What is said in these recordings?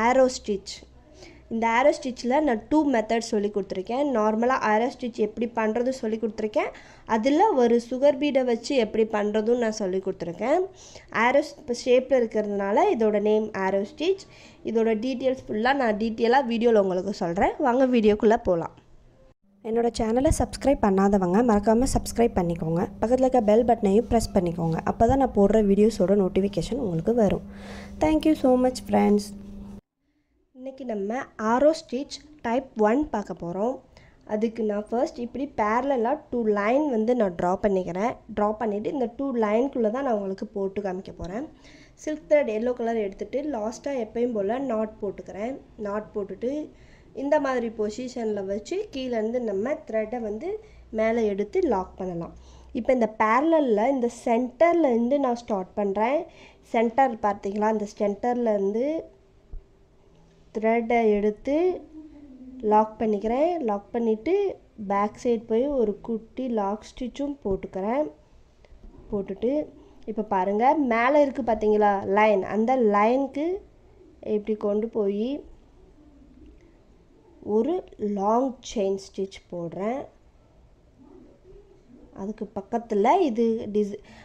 ஆரோ stitch. இந்த ஆரோ ஸ்டிச்சில் நான் 2 method சொல்லி கொடுத்துருக்கேன். நார்மலாக ஆரோ ஸ்டிச் எப்படி பண்ணுறது சொல்லி கொடுத்துருக்கேன். அதில் ஒரு சுகர் பீடை வச்சு எப்படி பண்ணுறதுன்னு நான் சொல்லி கொடுத்துருக்கேன். ஆரோ ஷேப்பில் இருக்கிறதுனால இதோட நேம் ஆரோ ஸ்டிச். இதோட டீட்டெயில்ஸ் ஃபுல்லாக நான் டீட்டெயிலாக வீடியோவில் உங்களுக்கு சொல்கிறேன். வாங்க வீடியோக்குள்ளே போகலாம். என்னோடய சேனலை சப்ஸ்கிரைப் பண்ணாதவங்க மறக்காமல் சப்ஸ்கிரைப் பண்ணிக்கோங்க. பக்கத்தில் இருக்க பெல் பட்டனையும் ப்ரெஸ் பண்ணிக்கோங்க. அப்போ தான் நான் போடுற வீடியோஸோட நோட்டிஃபிகேஷன் உங்களுக்கு வரும். Thank you so much friends. இன்றைக்கி நம்ம ஆரோ ஸ்டிச் டைப் 1 பார்க்க போகிறோம். அதுக்கு நான் ஃபர்ஸ்ட் இப்படி பேரலாக 2 லைன் நான் ட்ரா பண்ணிக்கிறேன். ட்ரா பண்ணிவிட்டு இந்த 2 லைனுக்குள்ளே தான் நான் உங்களுக்கு போட்டு காமிக்க போகிறேன். சில்க் த்ரெட் எல்லோ கலர் எடுத்துகிட்டு லாஸ்ட்டாக எப்பயும் போல் நாட் போட்டுக்கிறேன். நாட் போட்டுட்டு இந்த மாதிரி பொசிஷனில் வச்சு கீழேருந்து நம்ம த்ரெட்டை மேலே எடுத்து லாக் பண்ணலாம். இப்போ இந்த பேரலில் இந்த சென்டர்லேருந்து நான் ஸ்டார்ட் பண்ணுறேன். சென்டர் பார்த்தீங்களா, இந்த சென்டர்லேருந்து த்ரெட்டை எடுத்து லாக் பண்ணிக்கிறேன். லாக் பண்ணிவிட்டு பேக் சைடு போய் ஒரு குட்டி லாக் ஸ்டிச்சும் போட்டுக்கிறேன். போட்டுட்டு இப்போ பாருங்கள் மேலே இருக்குது பார்த்தீங்களா லைன், அந்த லைனுக்கு இப்படி கொண்டு போய் ஒரு லாங் செயின் ஸ்டிச் போடுறேன். அதுக்கு பக்கத்தில் இது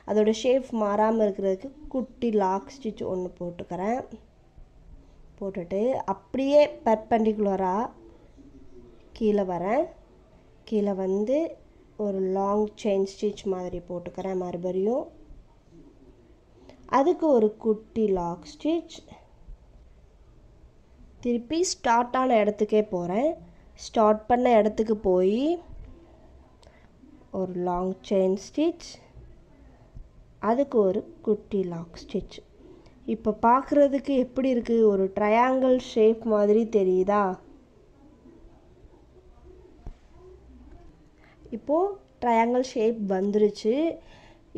அதோட ஷேப் மாறாமல் இருக்கிறதுக்கு குட்டி லாக் ஸ்டிச் ஒன்று போட்டுக்கிறேன். போட்டுட்டு அப்படியே பெர்பெண்டிகுலராக கீழே வரேன். கீழே ஒரு லாங் செயின் ஸ்டிச் மாதிரி போட்டுக்கிறேன். மறுபடியும் அதுக்கு ஒரு குட்டி லாக் ஸ்டிச். திருப்பி ஸ்டார்ட் ஆன இடத்துக்கே போகிறேன். ஸ்டார்ட் பண்ண இடத்துக்கு போய் ஒரு லாங் செயின் ஸ்டிச், அதுக்கு ஒரு குட்டி லாக் ஸ்டிச். இப்போ பார்க்குறதுக்கு எப்படி இருக்குது, ஒரு ட்ரையாங்கிள் ஷேப் மாதிரி தெரியுதா? இப்போது ட்ரையாங்கிள் ஷேப் வந்துருச்சு.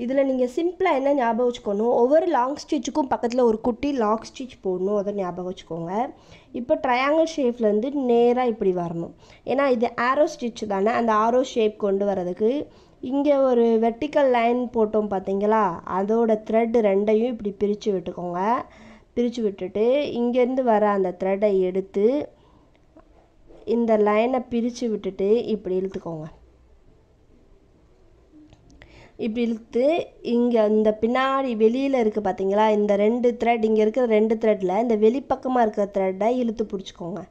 இதில் நீங்கள் சிம்பிளாக என்ன ஞாபகம் வச்சுக்கணும், ஒவ்வொரு லாங் ஸ்டிச்சுக்கும் பக்கத்தில் ஒரு குட்டி லாக் ஸ்டிச் போடணும். அதை ஞாபகம் வச்சுக்கோங்க. இப்போ ட்ரையாங்கிள் ஷேப்லேருந்து நேராக இப்படி வரணும். ஏன்னா இது ஆரோ ஸ்டிச் தானே, அந்த ஆரோ ஷேப் கொண்டு வரதுக்கு இங்கே ஒரு வெர்டிக்கல் லைன் போட்டோம் பார்த்தீங்களா, அதோட த்ரெட் ரெண்டையும் இப்படி பிரித்து விட்டுக்கோங்க. பிரித்து விட்டுட்டு இங்கேருந்து வர அந்த த்ரெட்டை எடுத்து இந்த லைனை பிரித்து விட்டுட்டு இப்படி இழுத்துக்கோங்க. இப்படி இழுத்து இங்கே இந்த பின்னாடி வெளியில் இருக்குது பார்த்தீங்களா, இந்த 2 த்ரெட், இங்கே இருக்கிற 2 த்ரெட்டில் இந்த வெளிப்பக்கமாக இருக்கிற த்ரெட்டை இழுத்து பிடிச்சிக்கோங்க.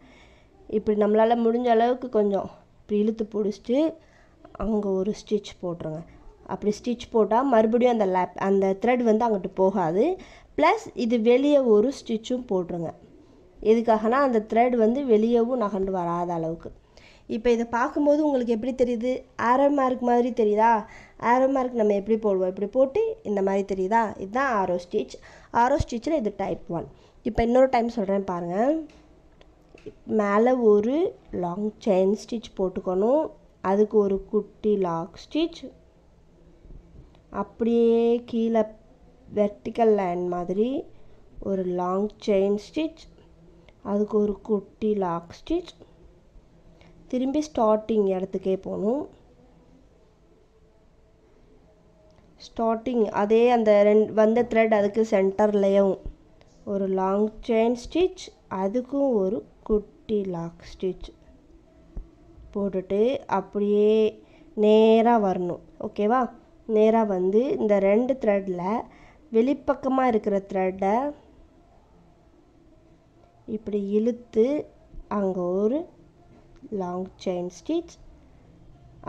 இப்படி நம்மளால் முடிஞ்ச அளவுக்கு கொஞ்சம் இப்படி இழுத்து பிடிச்சிட்டு அங்கே ஒரு ஸ்டிச் போட்டுருங்க. அப்படி ஸ்டிச் போட்டால் மறுபடியும் அந்த த்ரெட் அங்கிட்டு போகாது. ப்ளஸ் இது வெளியே ஒரு ஸ்டிச்சும் போட்டுருங்க. எதுக்காகனா அந்த த்ரெட் வெளியவும் நகண்டு வராத அளவுக்கு. இப்போ இதை பார்க்கும்போது உங்களுக்கு எப்படி தெரியுது, ஆரோ மார்க் மாதிரி தெரியுதா? ஆரோ மார்க் நம்ம எப்படி போடுவோம், இப்படி போட்டு இந்த மாதிரி தெரியுதா? இதுதான் ஆரோ ஸ்டிச். ஆரோ ஸ்டிச்சில் இது டைப் 1. இப்போ இன்னொரு டைம் சொல்கிறேன் பாருங்கள். மேலே ஒரு லாங் செயின் ஸ்டிச் போட்டுக்கணும். அதுக்கு ஒரு குட்டி லாக் ஸ்டிச். அப்படியே கீழே வெர்டிக்கல் லைன் மாதிரி ஒரு லாங் செயின் ஸ்டிச், அதுக்கு ஒரு குட்டி லாக் ஸ்டிச். திரும்பி ஸ்டார்டிங் இடத்துக்கே போகணும். ஸ்டார்டிங் அதே அந்த வந்த த்ரெட் அதுக்கு சென்டர்லேயும் ஒரு லாங் செயின் ஸ்டிச், அதுக்கும் ஒரு குட்டி லாக் ஸ்டிச் போட்டுட்டு அப்படியே நேராக வரணும். ஓகேவா? நேராக இந்த 2 த்ரெட்டில் வெளிப்பக்கமாக இருக்கிற த்ரெட்டை இப்படி இழுத்து அங்கே ஒரு லாங் செயின் ஸ்டிச்,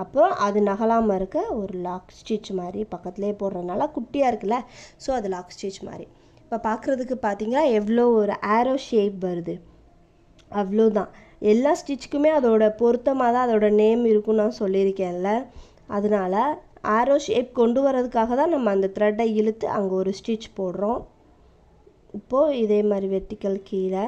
அப்புறம் அது நகலாமல் இருக்க ஒரு லாக் ஸ்டிச் மாதிரி பக்கத்துலேயே போடுறதுனால குட்டியாக இருக்குல்ல, ஸோ அது லாக் ஸ்டிச் மாதிரி. இப்போ பார்க்குறதுக்கு பார்த்தீங்கன்னா எவ்வளோ ஒரு ஆரோ ஷேப் வருது. அவ்வளோதான். எல்லா ஸ்டிச்சுக்குமே அதோட பொருத்தமாக தான் அதோட நேம் இருக்குன்னு நான் சொல்லியிருக்கேன்ல. அதனால் ஆரோ ஷேப் கொண்டு வரதுக்காக தான் நம்ம அந்த த்ரெட்டை இழுத்து அங்கே ஒரு ஸ்டிச் போடுறோம். இப்போது இதே மாதிரி வெர்டிக்கல் கீழே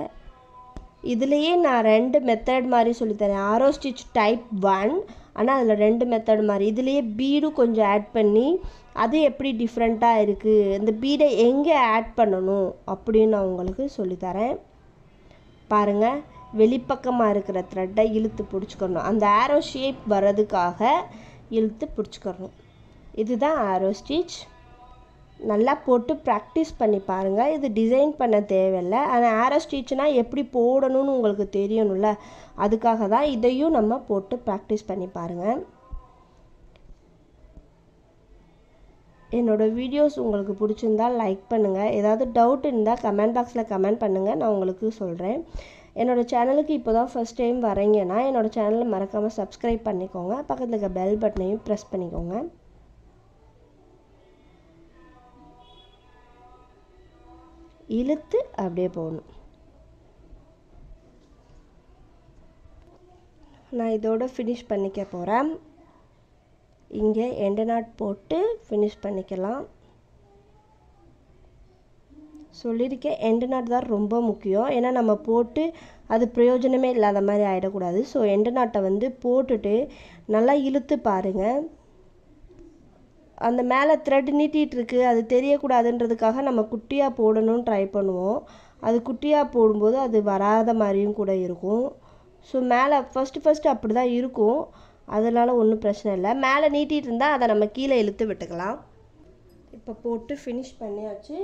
இதுலேயே நான் 2 மெத்தட் மாதிரி சொல்லித்தரேன். ஆரோ ஸ்டிச் டைப் 1, ஆனால் அதில் 2 மெத்தட் மாதிரி. இதுலேயே பீடும் கொஞ்சம் ஆட் பண்ணி அது எப்படி டிஃப்ரெண்ட்டாக இருக்குது, இந்த பீடை எங்கே ஆட் பண்ணணும் அப்படின்னு நான் உங்களுக்கு சொல்லித்தரேன். பாருங்கள், வெளிப்பக்கமாக இருக்கிற த்ரெட்டை இழுத்து பிடிச்சிக்கணும். அந்த ஆரோ ஷேப் வர்றதுக்காக இழுத்து பிடிச்சிக்கணும். இதுதான் ஆரோ ஸ்டிச். நல்லா போட்டு ப்ராக்டிஸ் பண்ணி பாருங்கள். இது டிசைன் பண்ண தேவையில்லை. ஆனால் ஆரோ ஸ்டிச்னால் எப்படி போடணும்னு உங்களுக்கு தெரியணும்ல, அதுக்காக தான் இதையும் நம்ம போட்டு ப்ராக்டிஸ் பண்ணி பாருங்கள். என்னோடய வீடியோஸ் உங்களுக்கு பிடிச்சிருந்தால் லைக் பண்ணுங்கள். ஏதாவது டவுட் இருந்தால் கமெண்ட் பாக்ஸில் கமெண்ட் பண்ணுங்கள், நான் உங்களுக்கு சொல்கிறேன். என்னோடய சேனலுக்கு இப்போ தான் ஃபஸ்ட் டைம் வரீங்கன்னா என்னோடய சேனலை மறக்காமல் சப்ஸ்கிரைப் பண்ணிக்கோங்க. பக்கத்தில் இருக்க பெல் பட்டனையும் ப்ரெஸ் பண்ணிக்கோங்க. இழுத்து அப்படியே போகணும். நான் இதோட ஃபினிஷ் பண்ணிக்க போகிறேன். இங்கே எண்டு நாட் போட்டு ஃபினிஷ் பண்ணிக்கலாம். சொல்லியிருக்கேன், எண்டு நாட் தான் ரொம்ப முக்கியம். ஏன்னா நம்ம போட்டு அது பிரயோஜனமே இல்லாத மாதிரி ஆகிடக்கூடாது. ஸோ எண்டு நாட்டை வந்து போட்டுட்டு நல்லா இழுத்து பாருங்கள். அந்த மேலே த்ரெட் நீட்டிகிட்ருக்கு, அது தெரியக்கூடாதுன்றதுக்காக நம்ம குட்டியாக போடணும்னு ட்ரை பண்ணுவோம். அது குட்டியாக போடும்போது அது வராத மாதிரியும் கூட இருக்கும். ஸோ மேலே ஃபஸ்ட்டு அப்படி தான் இருக்கும். அதனால் ஒன்றும் பிரச்சனை இல்லை. மேலே நீட்டிகிட்டு இருந்தால் அதை நம்ம கீழே இழுத்து விட்டுக்கலாம். இப்போ போட்டு ஃபினிஷ் பண்ணியாச்சு.